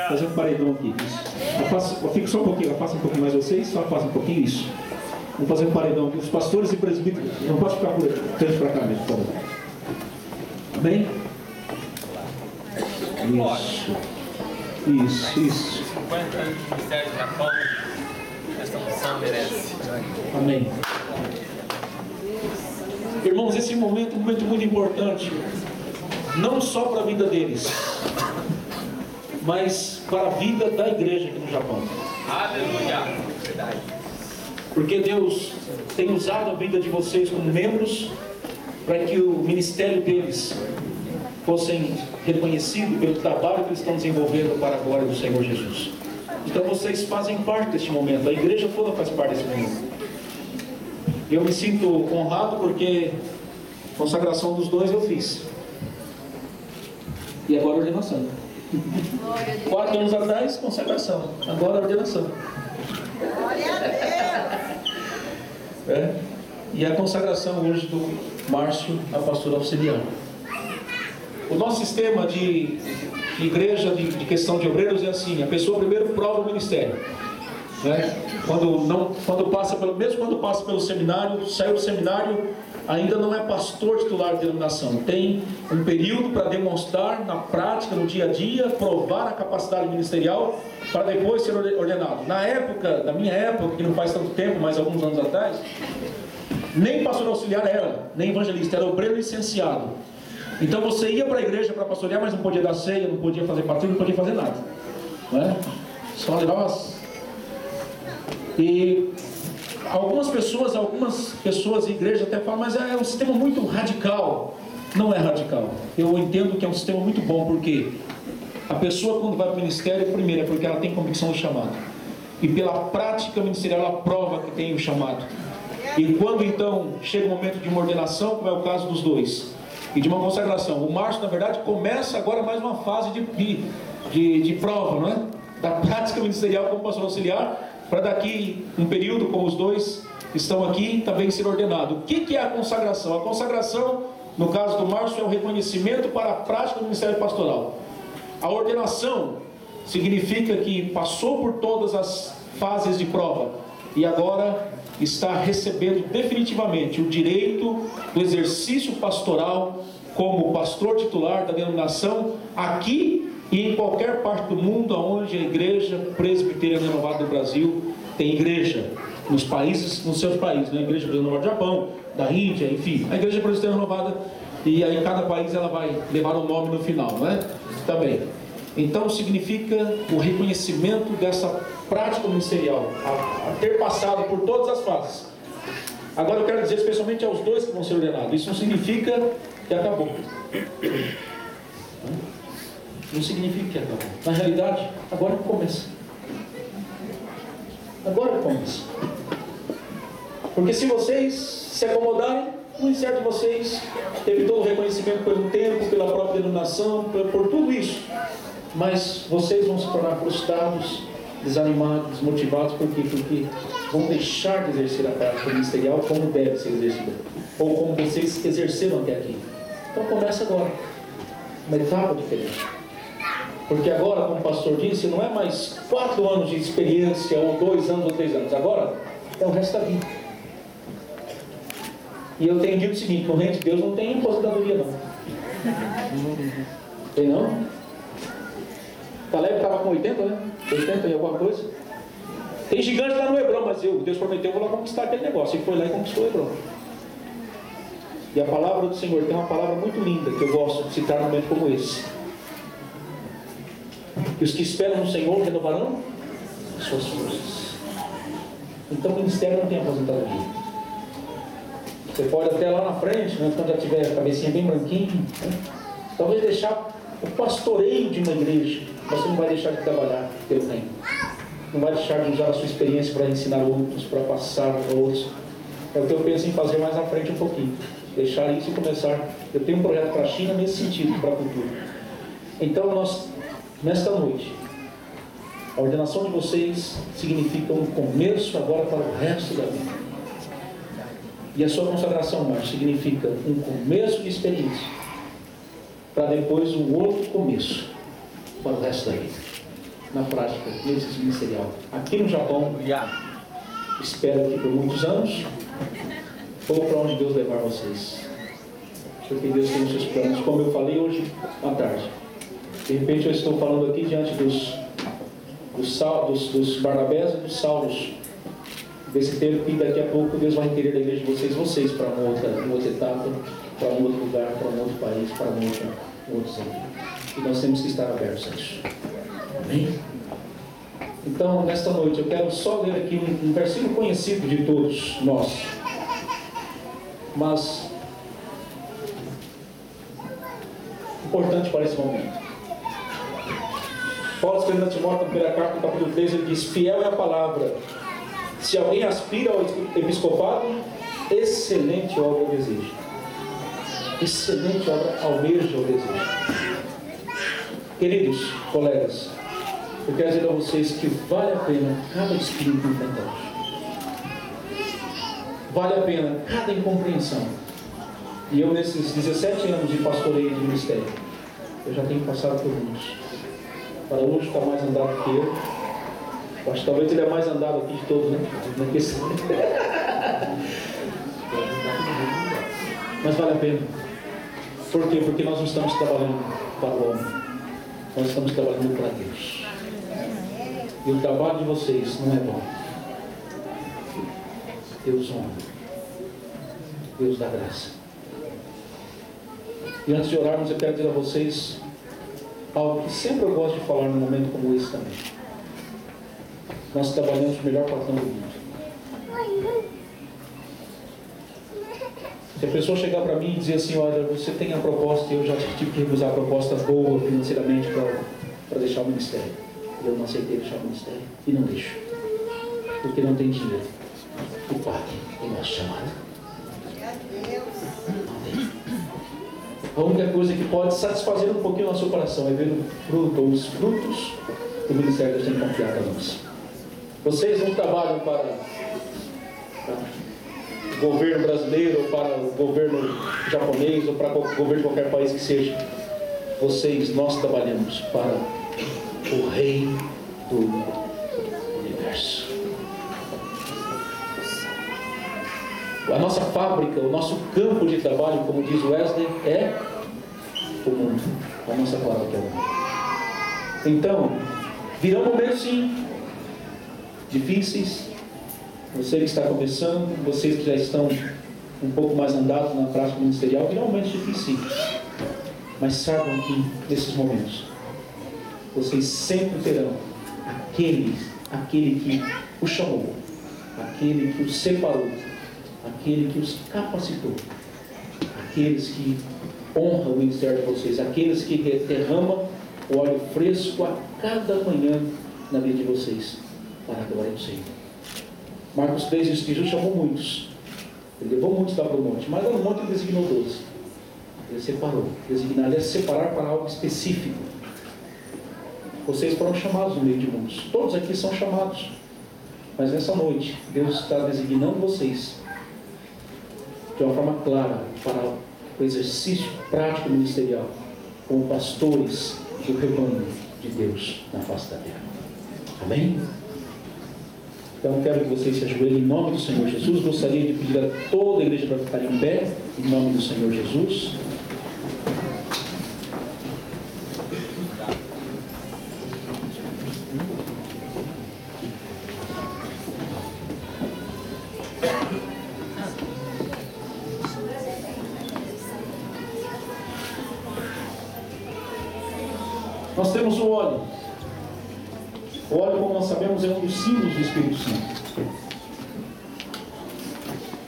fazer um paredão aqui. Eu fico só um pouquinho, afasta um pouquinho mais vocês, só afasta um pouquinho isso. Vamos fazer um paredão aqui. Os pastores e presbíteros, não pode ficar por frente para cá mesmo, por favor. Amém? Isso. 50 anos de ministério de Japão, esta missão merece. Amém. Irmãos, esse momento é um momento muito importante, não só para a vida deles, mas para a vida da igreja aqui no Japão. Aleluia! Verdade. Porque Deus tem usado a vida de vocês como membros para que o ministério deles fossem reconhecidos pelo trabalho que eles estão desenvolvendo para a glória do Senhor Jesus. Então vocês fazem parte deste momento, a igreja toda faz parte desse momento. Eu me sinto honrado porque a consagração dos dois eu fiz. E agora a ordenação. 4 anos atrás, consagração. Agora a ordenação. E a consagração hoje do Márcio a pastor auxiliar. O nosso sistema de igreja, de questão de obreiros é assim: a pessoa primeiro prova o ministério. Quando passa pelo seminário, saiu do seminário, ainda não é pastor titular de denominação. Tem um período para demonstrar na prática, no dia a dia, provar a capacidade ministerial, para depois ser ordenado. Na minha época, que não faz tanto tempo, mas alguns anos atrás, nem pastor auxiliar era, nem evangelista, era obreiro licenciado. Então você ia para a igreja para pastorear, mas não podia dar ceia, não podia fazer batismo, não podia fazer nada. Só levava. E algumas pessoas em igreja até falam, mas é um sistema muito radical. Não é radical. Eu entendo que é um sistema muito bom, porque a pessoa, quando vai para o ministério, primeiro é porque ela tem convicção do chamado, e pela prática ministerial ela prova que tem o chamado. E quando então chega o momento de uma ordenação, como é o caso dos dois, e de uma consagração, o Márcio, na verdade, começa agora mais uma fase de prova, não é? Da prática ministerial como pastor auxiliar, para daqui um período, como os dois estão aqui, também ser ordenado. O que é a consagração? A consagração, no caso do Márcio, é o reconhecimento para a prática do ministério pastoral. A ordenação significa que passou por todas as fases de prova e agora está recebendo definitivamente o direito do exercício pastoral como pastor titular da denominação aqui e em qualquer parte do mundo onde a igreja presbiteriana renovada do Brasil tem igreja, nos seus países, né? A igreja renovada do Japão, da Índia, enfim, a igreja presbiteriana renovada, e aí cada país ela vai levar um nome no final, não é? Também. Então significa o reconhecimento dessa prática ministerial, a ter passado por todas as fases. Agora eu quero dizer especialmente aos dois que vão ser ordenados, isso não significa que acabou. Não significa que acabou. Na realidade, agora começa. Agora começa. Porque se vocês se acomodarem, o ministério de vocês teve todo o reconhecimento pelo tempo, pela própria denominação, por tudo isso. Mas vocês vão se tornar frustrados, desanimados, desmotivados. Por quê? Porque vão deixar de exercer a prática ministerial como deve ser exercida, ou como vocês exerceram até aqui. Então começa agora. Uma etapa diferente. Porque agora, como o pastor disse, não é mais 4 anos de experiência, ou 2 anos, ou 3 anos. Agora é o resto da vida. E eu tenho dito o seguinte: no reino de Deus não tem aposentadoria, não. Tem não? Caleb estava com 80, né? 80 e alguma coisa. Tem gigante lá no Hebron, mas Deus prometeu, eu vou lá conquistar aquele negócio. E foi lá e conquistou o Hebron. E a palavra do Senhor tem uma palavra muito linda que eu gosto de citar num momento como esse. E os que esperam no Senhor renovarão as suas forças. Então o ministério não tem aposentadoria. Você pode até lá na frente, né, quando já tiver a cabecinha bem branquinha, né, talvez deixar o pastoreio de uma igreja, mas você não vai deixar de trabalhar pelo reino. Não vai deixar de usar a sua experiência para ensinar outros, para passar para outros. É o que eu penso em fazer mais à frente um pouquinho. Deixar isso e começar. Eu tenho um projeto para a China nesse sentido, para a cultura. Então nós, nesta noite, a ordenação de vocês significa um começo agora para o resto da vida. E a sua consagração, Márcio, significa um começo de experiência para depois um outro começo para o resto da vida. na prática, no exercício ministerial. Aqui no Japão, espero que por muitos anos, ou para onde Deus levar vocês. Porque Deus tem os seus planos, como eu falei hoje à tarde. De repente eu estou falando aqui diante dos Barnabés e dos Saulos, desse tempo que daqui a pouco Deus vai requerer da igreja de vocês para uma outra etapa, para um outro lugar, para um outro país, para um outro centro. E nós temos que estar abertos a isso. Amém? Então, nesta noite, eu quero só ler aqui um versículo conhecido de todos nós, mas importante para esse momento. Paulo, escrevendo a Timóteo, na primeira carta, no capítulo 3, ele diz: fiel é a palavra. Se alguém aspira ao episcopado, excelente obra deseja. Excelente obra almeja ou deseja. Queridos colegas, eu quero dizer a vocês que vale a pena cada espírito enfrentado. Vale a pena cada incompreensão. E eu, nesses 17 anos de pastoreio e de ministério, eu já tenho passado por muitos. O Araújo está mais andado que eu. Acho que talvez ele é mais andado aqui de todos, né? Mas vale a pena. Por quê? Porque nós não estamos trabalhando para o homem. Nós estamos trabalhando para Deus. E o trabalho de vocês não é bom. Deus honra. Deus dá graça. E antes de orarmos, eu quero dizer a vocês algo que sempre eu gosto de falar num momento como esse também. Nós trabalhamos o melhor patrão do mundo. Se a pessoa chegar para mim e dizer assim: olha, você tem a proposta, eu já tive que recusar a proposta boa financeiramente para deixar o ministério. Eu não aceitei deixar o ministério e não deixo, porque não tem dinheiro. O Pai tem nosso chamado. Não tem. A única coisa que pode satisfazer um pouquinho o nosso coração é ver o fruto ou os frutos que o ministério Deus tem confiado a nós. Vocês não trabalham para o governo brasileiro, ou para o governo japonês, ou para o governo de qualquer país que seja. Nós trabalhamos para o Rei do Universo. A nossa fábrica, o nosso campo de trabalho, como diz Wesley, é o mundo. A nossa fábrica é o mundo. Então, virão momentos sim difíceis. Você que está começando, vocês que já estão um pouco mais andados na prática ministerial, virão momentos difíceis. Mas saibam que nesses momentos vocês sempre terão aquele que os chamou, aquele que os separou, aquele que os capacitou, aqueles que honram o ministério de vocês, aqueles que derramam o óleo fresco a cada manhã na vida de vocês, para a glória do Senhor. Marcos 3 diz que Jesus chamou muitos, ele levou muitos lá para o monte, mas lá no monte ele designou 12. Ele separou. Designar, aliás, separar para algo específico. Vocês foram chamados no meio de muitos. Todos aqui são chamados. Mas nessa noite, Deus está designando vocês de uma forma clara para o exercício prático ministerial, como pastores do rebanho de Deus na face da terra. Amém? Então quero que vocês se ajoelhem em nome do Senhor Jesus. Gostaria de pedir a toda a igreja para ficar em pé, em nome do Senhor Jesus. Nós temos o óleo. O óleo, como nós sabemos, é um dos símbolos do Espírito Santo.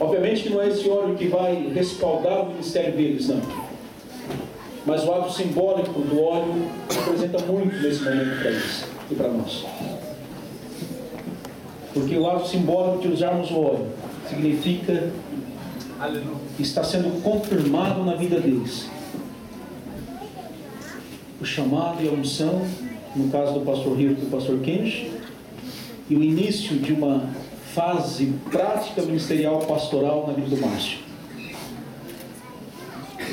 Obviamente que não é esse óleo que vai respaldar o ministério deles, não. Mas o ato simbólico do óleo representa muito nesse momento para eles e para nós. Porque o ato simbólico de usarmos o óleo significa que está sendo confirmado na vida deles o chamado e a unção, no caso do pastor Rio e do pastor Kenji, e o início de uma fase prática ministerial pastoral na vida do Márcio.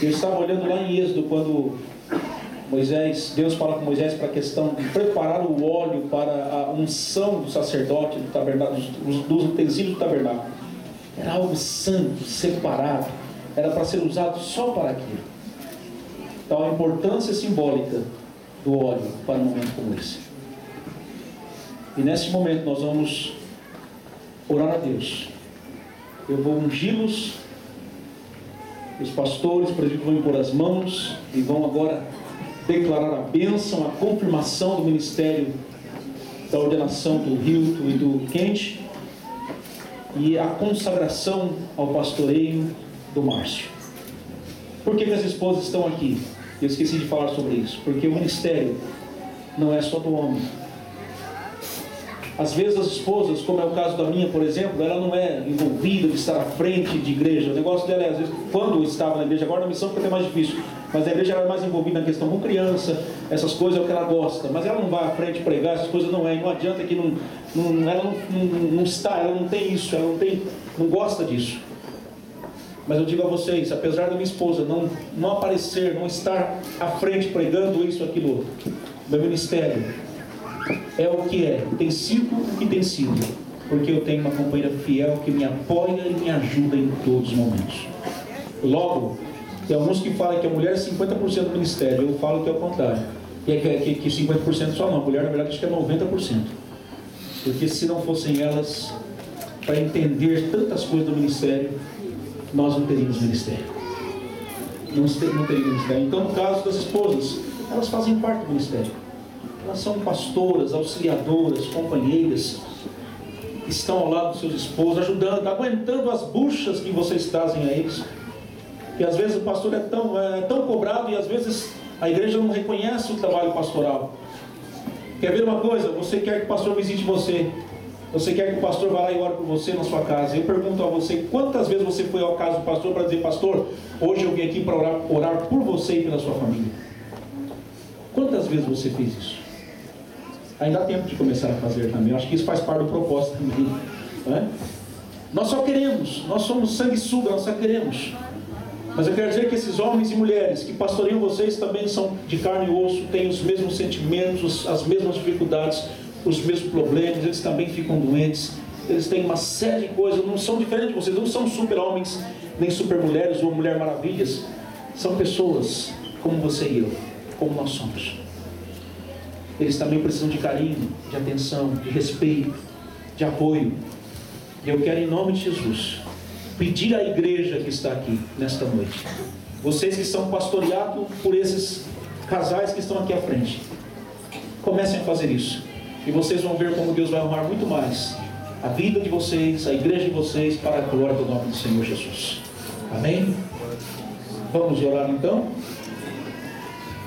Eu estava olhando lá em Êxodo, quando Deus fala com Moisés para a questão de preparar o óleo para a unção do sacerdote do tabernáculo, dos utensílios do tabernáculo. Era algo santo, separado, era para ser usado só para aquilo. Então a importância simbólica do óleo para um momento como esse. E nesse momento nós vamos orar a Deus. Eu vou ungí-los, os pastores, por exemplo, vão impor as mãos e vão agora declarar a bênção, a confirmação do ministério da ordenação do Hilton e do Kent e a consagração ao pastoreio do Márcio. Por que as esposas estão aqui? Eu esqueci de falar sobre isso. Porque o ministério não é só do homem. Às vezes as esposas, como é o caso da minha, por exemplo, ela não é envolvida de estar à frente de igreja. O negócio dela é, às vezes, quando eu estava na igreja, agora na missão fica até mais difícil, mas a igreja ela é mais envolvida na questão com criança, essas coisas é o que ela gosta, mas ela não vai à frente pregar, essas coisas não é, e não adianta que ela não está, ela não tem isso, ela não gosta disso. Mas eu digo a vocês, apesar da minha esposa não aparecer, não estar à frente pregando isso, aquilo outro, meu ministério é o que é, tem sido o que tem sido, porque eu tenho uma companheira fiel que me apoia e me ajuda em todos os momentos. Logo, tem alguns que falam que a mulher é 50% do ministério, eu falo que é o contrário, que 50% só não, a mulher na verdade acho que é 90%, porque se não fossem elas para entender tantas coisas do ministério, nós não teríamos ministério. Não teríamos ministério. Então, no caso das esposas, elas fazem parte do ministério. Elas são pastoras, auxiliadoras, companheiras, que estão ao lado dos seus esposos, ajudando, aguentando as buchas que vocês trazem a eles. E às vezes o pastor é tão cobrado e às vezes a igreja não reconhece o trabalho pastoral. Quer ver uma coisa? Você quer que o pastor visite você. Você quer que o pastor vá lá e ore por você na sua casa. Eu pergunto a você, quantas vezes você foi ao caso do pastor para dizer, pastor, hoje eu vim aqui para orar por você e pela sua família? Quantas vezes você fez isso? Ainda há tempo de começar a fazer também. Eu acho que isso faz parte do propósito também. Não é? Nós só queremos, nós somos sanguessuga, nós só queremos. Mas eu quero dizer que esses homens e mulheres que pastoreiam vocês também são de carne e osso, têm os mesmos sentimentos, as mesmas dificuldades, os mesmos problemas, eles também ficam doentes, eles têm uma série de coisas, não são diferentes de vocês, não são super-homens, nem super-mulheres ou mulher maravilhas, são pessoas como você e eu, como nós somos. Eles também precisam de carinho, de atenção, de respeito, de apoio. E eu quero, em nome de Jesus, pedir à igreja que está aqui nesta noite, vocês que são pastoreados por esses casais que estão aqui à frente, comecem a fazer isso. E vocês vão ver como Deus vai honrar muito mais a vida de vocês, a igreja de vocês, para a glória do nome do Senhor Jesus. Amém? Vamos orar então?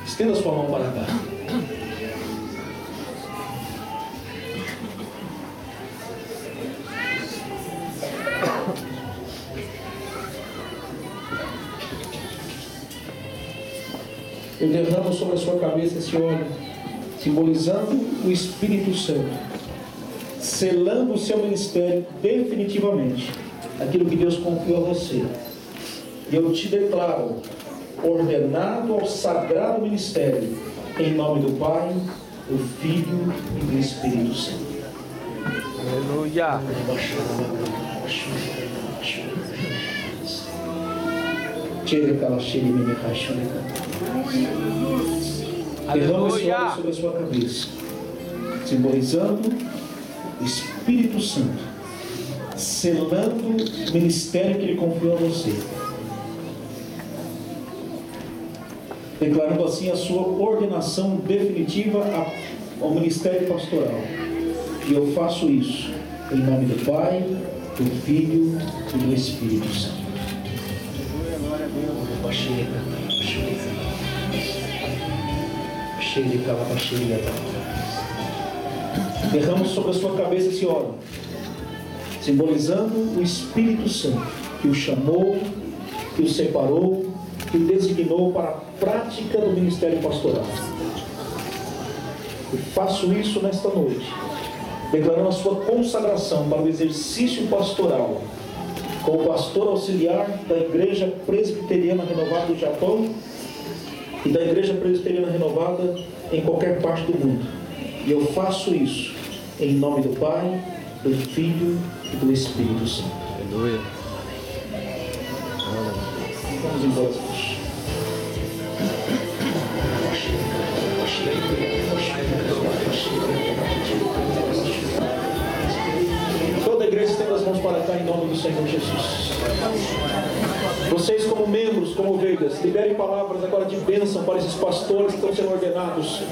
Estenda sua mão para cá. Eu derramo sobre a sua cabeça esse óleo, simbolizando o Espírito Santo, selando o seu ministério definitivamente, aquilo que Deus confiou a você. E eu te declaro ordenado ao sagrado ministério, em nome do Pai, do Filho e do Espírito Santo. Aleluia. Derrama esse óleo sobre a sua cabeça, simbolizando o Espírito Santo, selando o ministério que Ele confiou a você, declarando assim a sua ordenação definitiva ao ministério pastoral. E eu faço isso em nome do Pai, do Filho e do Espírito Santo. Derramos sobre a sua cabeça esse óleo, simbolizando o Espírito Santo, que o chamou, que o separou, que o designou para a prática do ministério pastoral. E faço isso nesta noite, declarando a sua consagração para o exercício pastoral, como pastor auxiliar da Igreja Presbiteriana Renovada do Japão, e da Igreja Presbiteriana Renovada em qualquer parte do mundo. E eu faço isso em nome do Pai, do Filho e do Espírito Santo. Aleluia. Vamos embora, irmãos. Toda a igreja estende as mãos para cá em nome do Senhor Jesus. Vocês, como membros, como ovelhas, liberem palavras agora de bênção para esses pastores que estão sendo ordenados.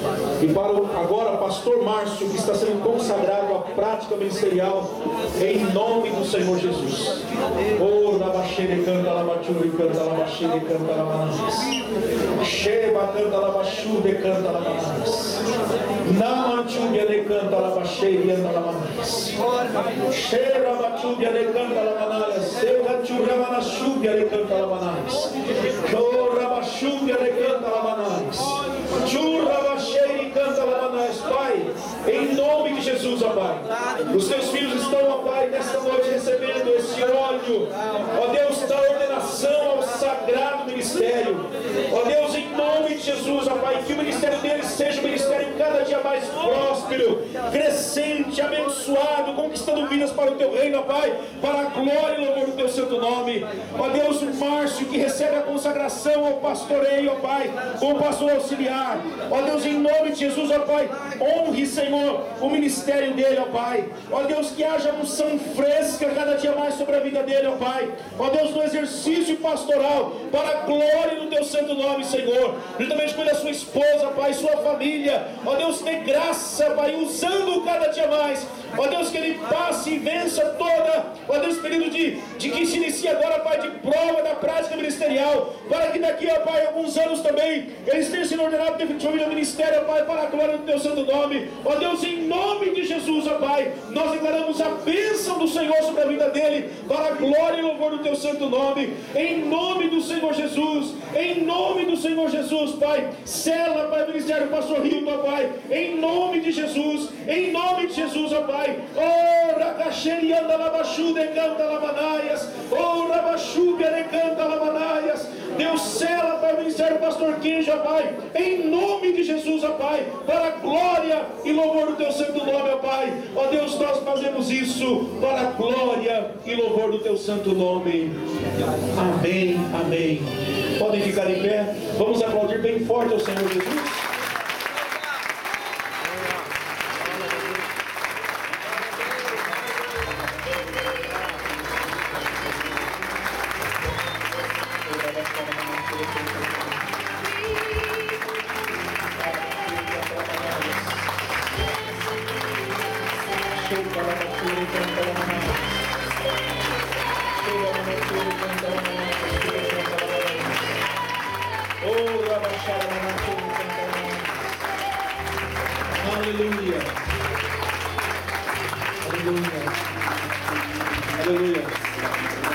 E para agora, pastor Márcio, que está sendo consagrado à prática ministerial, em nome do Senhor Jesus. Oh, Rabaxere canta Labachuri, canta Labaxere, canta Labanas. Sheba canta Labachuri, canta Labanas. Namanchubia de canta Labaxere, anda Labanas. Sheba Bachubia de canta Labanas. Seva Churramana Shubia de canta Labanas. Chorabachubia de canta Labanas. Churrabaxere canta Labanas. Pai, em nome de Jesus, ó Pai, os teus filhos estão, ó Pai, nesta noite recebendo esse óleo, ó Deus, da ordenação ao sagrado ministério. Ó Deus, em nome de Jesus, ó Pai, que o ministério deles seja um ministério cada dia mais próspero, crescente, abençoado, conquistando vidas para o teu reino, ó Pai, para a glória e louvor do teu santo nome. Ó Deus, o Márcio, que recebe a consagração ao pastoreio, ó Pai, como pastor auxiliar. Ó Deus, em nome de Jesus, ó Pai, honre, Senhor, o ministério dele, ó Pai. Ó Deus, que haja unção fresca cada dia mais sobre a vida dele, ó Pai. Ó Deus, no exercício pastoral, para a glória do teu santo nome, Senhor. Juntamente com a sua esposa, Pai, sua família. Ó Deus, dê graça, Pai, usando-o cada dia mais. Ó Deus, que ele passe e vença toda, ó Deus, período de que se inicia agora, Pai, de prova da prática ministerial, para que daqui, ó Pai, alguns anos também, eles tenham sido ordenados definitivamente ao ministério, ó Pai, para a glória do teu santo nome. Ó Deus, em nome de Jesus, ó Pai, nós declaramos a bênção do Senhor sobre a vida dele, para a glória e louvor do teu santo nome, em nome do Senhor Jesus, em nome do Senhor Jesus, Pai. Sela, Pai, o ministério do pastor Hilton, ó Pai, em nome de Jesus, em nome de Jesus, ó Pai. Oh, Racaxeri anda Labaxu, decanta Labanaias, oh, Rabaxu, decanta Labanaias. Deus, sela, Pai, o ministério do pastor Kenja, Pai, em nome de Jesus, ó Pai, para a glória e louvor do teu santo nome, ó Pai. Ó Deus, nós fazemos isso para a glória e louvor do teu santo nome. Amém, amém. Podem ficar em pé. Vamos aplaudir bem forte ao Senhor Jesus. Aleluia. Aleluia. Aleluia.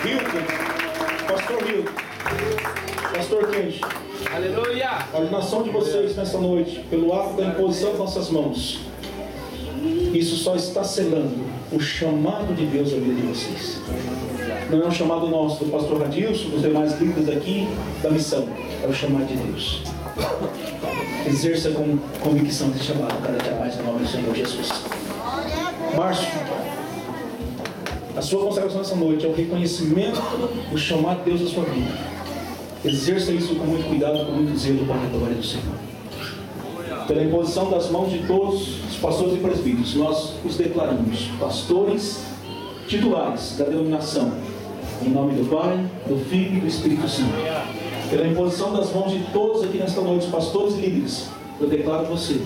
Hilton, pastor Hilton, pastor Kenji. Aleluia. A ordenação de vocês nessa noite, pelo ato da imposição de nossas mãos, isso só está selando o chamado de Deus à vida de vocês. Não é um chamado nosso, do pastor Radilson, dos demais líderes aqui da missão. É o chamado de Deus. Exerça com convicção esse chamado cada dia mais em nome do Senhor Jesus. Márcio, a sua consagração nessa noite é o reconhecimento do chamado de Deus à sua vida. Exerça isso com muito cuidado, com muito zelo para a glória do Senhor. Pela imposição das mãos de todos os pastores e presbíteros, nós os declaramos pastores titulares da denominação, em nome do Pai, do Filho e do Espírito Santo. Pela imposição das mãos de todos aqui nesta noite, pastores e líderes, eu declaro você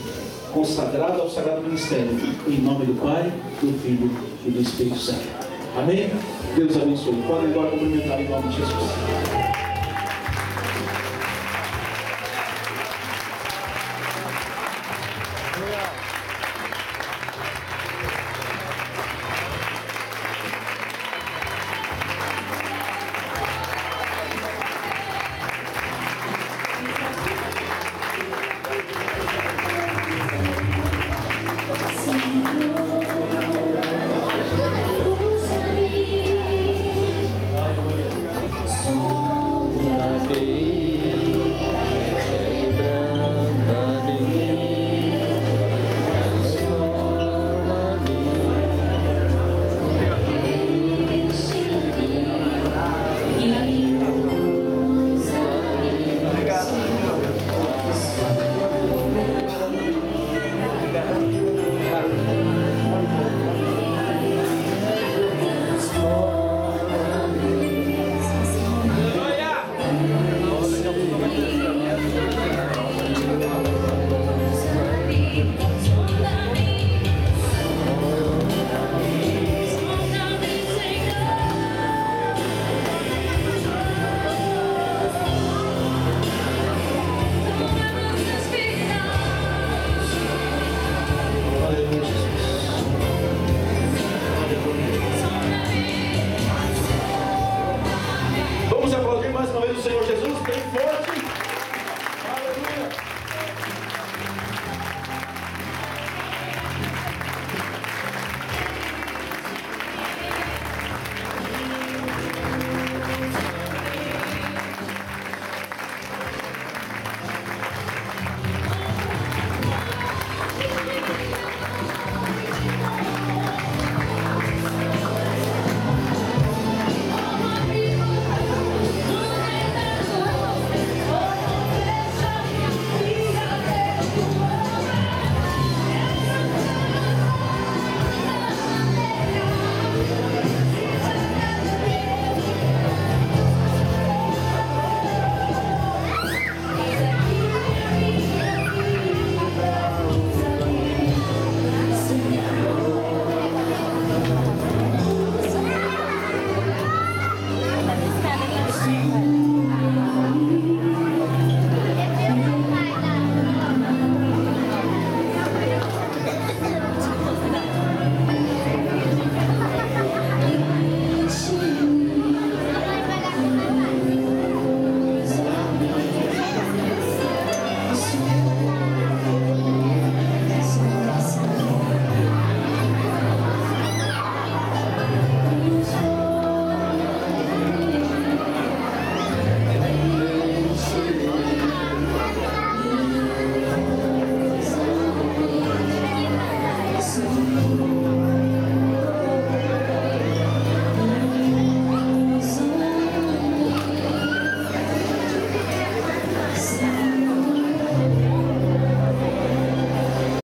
consagrado ao sagrado ministério, em nome do Pai, do Filho e do Espírito Santo. Amém? Deus abençoe. Podem agora cumprimentar em nome de Jesus.